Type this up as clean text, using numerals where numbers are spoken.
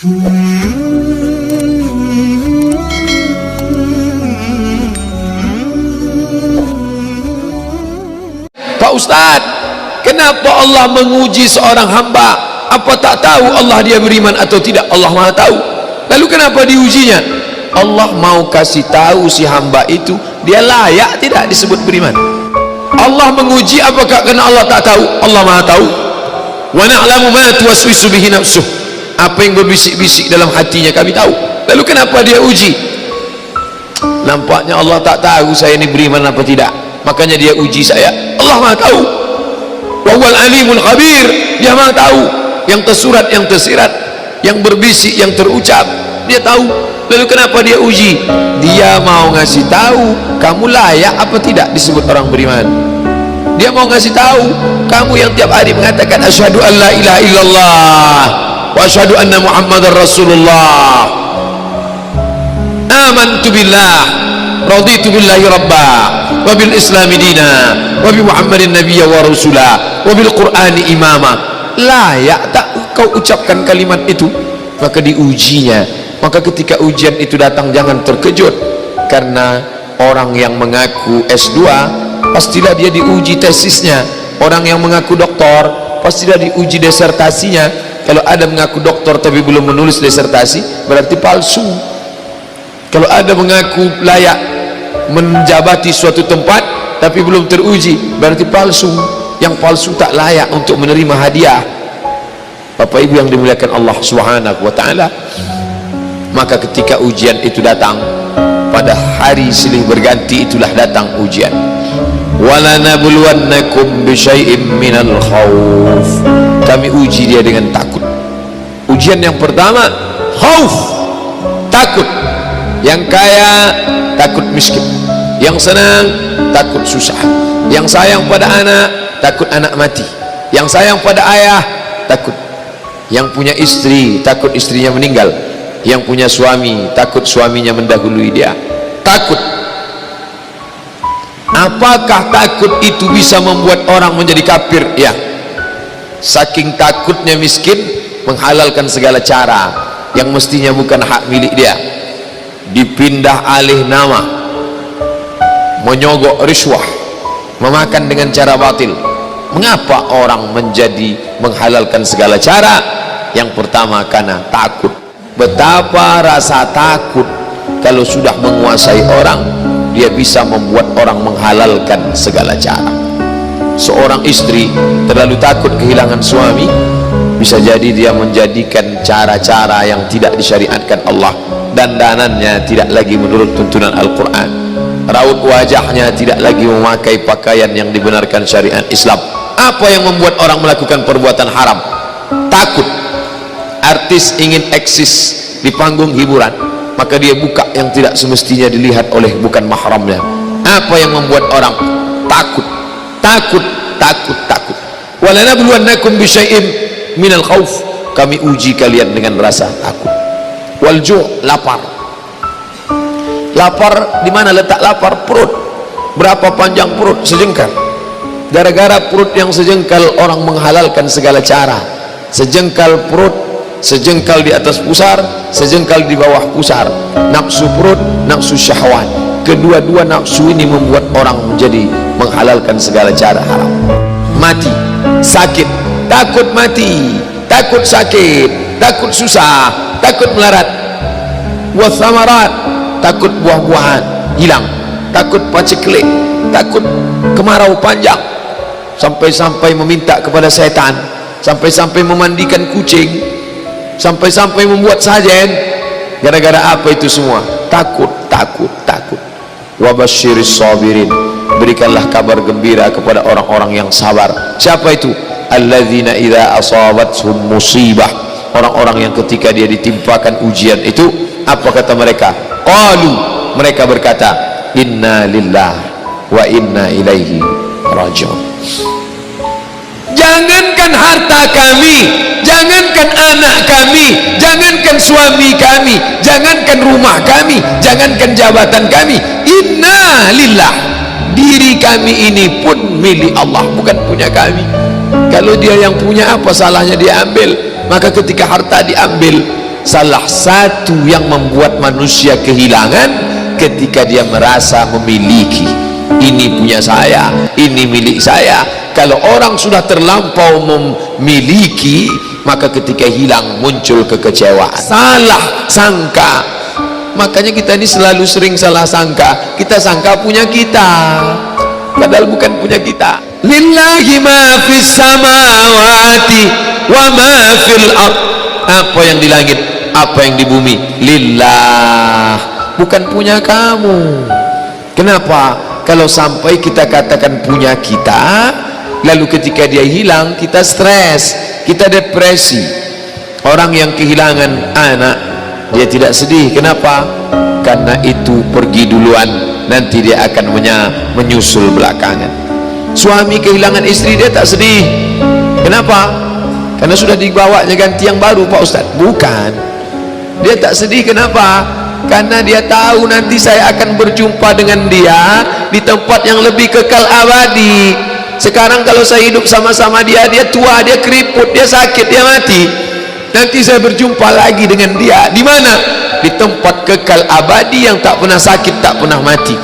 Pak Ustadz, kenapa Allah menguji seorang hamba? Apa tak tahu Allah dia beriman atau tidak? Allah Maha tahu. Lalu kenapa diujinya? Allah mau kasih tahu si hamba itu dia layak tidak disebut beriman. Allah menguji apakah karena Allah tak tahu? Allah Maha tahu. Wa na'lamu ma tuwaswisu bihi nafsuh. Apa yang berbisik-bisik dalam hatinya kami tahu. Lalu kenapa dia uji? Nampaknya Allah tak tahu saya ini beriman apa tidak, makanya dia uji saya. Allah Maha tahu. Wa huwal alimul khabir. Dia Maha tahu yang tersurat, yang tersirat, yang berbisik, yang terucap, dia tahu. Lalu kenapa dia uji? Dia mau ngasih tahu kamu layak apa tidak disebut orang beriman. Dia mau ngasih tahu kamu yang tiap hari mengatakan asyhadu an la ilaha illallah wa asyhadu anna muhammadar rasulullah, amantu billah, raditu billahi rabba, wa bil islami dina, wa bi muhammadin nabiyya wa rasula, wa bil qur'ani imama. Layak tak kau ucapkan kalimat itu? Maka diujinya. Maka ketika ujian itu datang jangan terkejut, karena orang yang mengaku S2 pastilah dia diuji tesisnya. Orang yang mengaku doktor pastilah diuji disertasinya. Kalau ada mengaku doktor tapi belum menulis disertasi berarti palsu. Kalau ada mengaku layak menjabati suatu tempat tapi belum teruji berarti palsu. Yang palsu tak layak untuk menerima hadiah. Bapak Ibu yang dimuliakan Allah Subhanahu wa taala, maka ketika ujian itu datang pada hari silih berganti, itulah datang ujian. Wala nabluwannakum bisyai'im minal khauf. Kami uji dia dengan takut. Ujian yang pertama khauf, takut. Yang kaya takut miskin, yang senang takut susah, yang sayang pada anak takut anak mati, yang sayang pada ayah takut, yang punya istri takut istrinya meninggal, yang punya suami takut suaminya mendahului dia. Takut. Apakah takut itu bisa membuat orang menjadi kafir? Ya, saking takutnya miskin menghalalkan segala cara yang mestinya bukan hak milik dia, dipindah alih nama, menyogok riswah, memakan dengan cara batil. Mengapa orang menjadi menghalalkan segala cara? Yang pertama karena takut. Betapa rasa takut kalau sudah menguasai orang, dia bisa membuat orang menghalalkan segala cara. Seorang istri terlalu takut kehilangan suami, bisa jadi dia menjadikan cara-cara yang tidak disyariatkan Allah. Dandanannya tidak lagi menurut tuntunan Al-Quran, raut wajahnya tidak lagi memakai pakaian yang dibenarkan syariat Islam. Apa yang membuat orang melakukan perbuatan haram? Takut. Artis ingin eksis di panggung hiburan, maka dia buka yang tidak semestinya dilihat oleh bukan mahramnya. Apa yang membuat orang takut? Takut, takut, takut. Walanabluwannakum bisyai'im minal khauf. Kami uji kalian dengan rasa takut. Walju', lapar. Lapar, di mana letak lapar? Perut. Berapa panjang perut? Sejengkal. Gara-gara perut yang sejengkal orang menghalalkan segala cara. Sejengkal perut, sejengkal di atas pusar, sejengkal di bawah pusar. Nafsu perut, nafsu syahwat. Kedua-dua nafsu ini membuat orang menjadi menghalalkan segala cara haram. Mati, sakit, takut mati, takut sakit, takut susah, takut melarat. Wathamarat, takut buah-buahan hilang, takut paceklik, takut kemarau panjang, sampai-sampai meminta kepada setan, sampai-sampai memandikan kucing, sampai-sampai membuat sajen. Gara-gara apa itu semua? Takut, takut, takut. Wabasyiris sabirin. Berikanlah kabar gembira kepada orang-orang yang sabar. Siapa itu? Alladzina idza asabathum musibah. Orang-orang yang ketika dia ditimpakan ujian itu, apa kata mereka? Qalu, mereka berkata, inna lillah wa inna ilaihi raji'un. Jangankan harta kami, jangankan anak kami, jangankan suami kami, jangankan rumah kami, jangankan jabatan kami, inna lillah, diri kami ini pun milik Allah, bukan punya kami. Kalau dia yang punya, apa salahnya dia ambil? Maka ketika harta diambil, salah satu yang membuat manusia kehilangan ketika dia merasa memiliki, ini punya saya, ini milik saya. Kalau orang sudah terlampau memiliki, maka ketika hilang muncul kekecewaan, salah sangka. Makanya kita ini selalu sering salah sangka, kita sangka punya kita, padahal bukan punya kita. Lillahi ma fis samawati wa ma fil ard. Apa yang di langit, apa yang di bumi, lillah, bukan punya kamu. Kenapa? Kalau sampai kita katakan punya kita, lalu ketika dia hilang kita stres, kita depresi. Orang yang kehilangan anak, dia tidak sedih. Kenapa? Karena itu pergi duluan, nanti dia akan menyusul belakangan. Suami kehilangan istri, dia tak sedih. Kenapa? Karena sudah dibawanya ganti yang baru, Pak Ustaz. Bukan, dia tak sedih. Kenapa? Karena dia tahu nanti saya akan berjumpa dengan dia di tempat yang lebih kekal abadi. Sekarang kalau saya hidup sama-sama dia, dia tua, dia keriput, dia sakit, dia mati. Nanti saya berjumpa lagi dengan dia di mana? Di tempat kekal abadi yang tak pernah sakit, tak pernah mati.